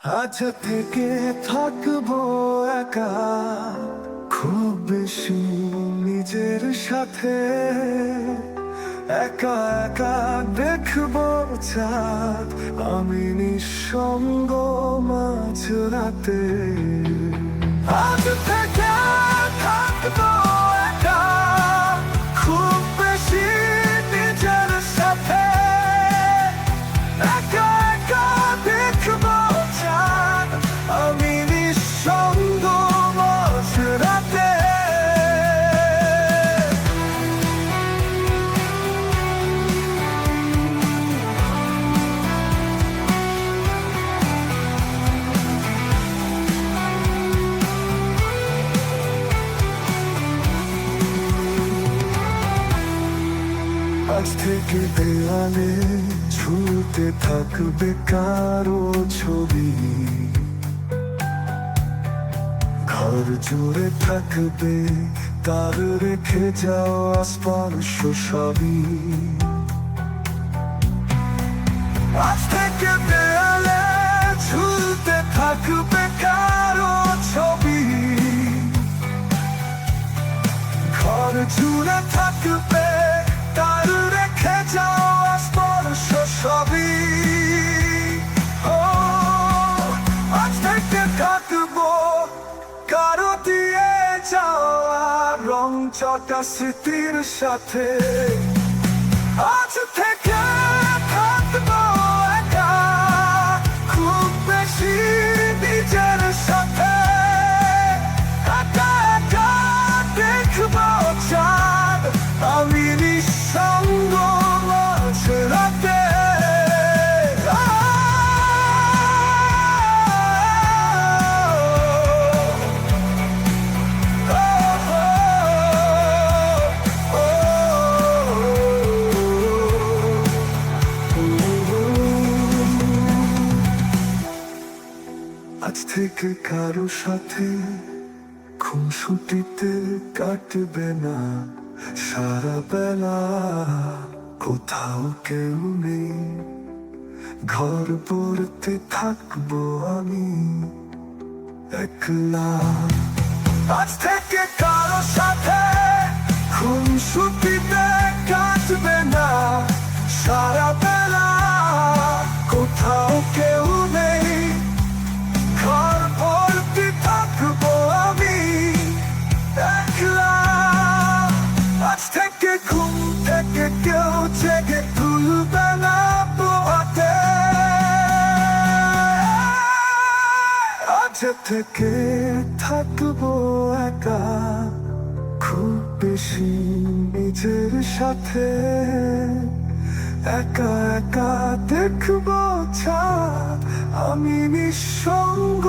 আজ থেকে থাকবো একা, খুব বেশি নিজের সাথে। একা একা দেখবো চাঁদ, আমি নিঃসঙ্গ মাঝরাতে। আজ থেকে থাকবো একা, খুব বেশি নিজের সাথে। একা একা দেখবো চাঁদ, আমি নিঃসঙ্গ মাঝরাতে। আজ থেকে দেয়ালে ঝুলতে থাকবে কারো ছবি, ঘর জুড়ে থাকবে তার রেখে যাওয়া স্পর্শ সবই। আজ থেকে দেয়ালে ঝুলতে থাকবে কারো ছবি, ঘর জুড়ে থাকবে তার রেখে যাওয়া স্পর্শ সবই। ও আজ থেকে থাকবো কারো দিয়ে যাওয়া রং চটা স্মৃতির সাথে। আজ থেকে থাকবো একা, খুব বেশি নিজের সাথে। একা একা দেখবো চাঁদ, আমি নিঃসঙ্গ মাঝরাতে। আজ থেকে কারো সাথে খুনসুটিতে কাটবে না সারা বেলা। কোথাও কেউ নেই, ঘর পড়তে থাকবো আমি একলা। আজ থেকে কারো সাথে খুনসুটিতে কাটবে না সারা বেলা। কোথাও কেউ নেই, ঘর ভর্তি থাকবো আমি একলা। আজ থেকে ঘুম থেকে কেউ জেগে তুলবে না পোহাতে। আজ থেকে থাকবো একা, খুব বেশি নিজের সাথে। একা একা দেখবো চাঁদ, আমি নিঃসঙ্গ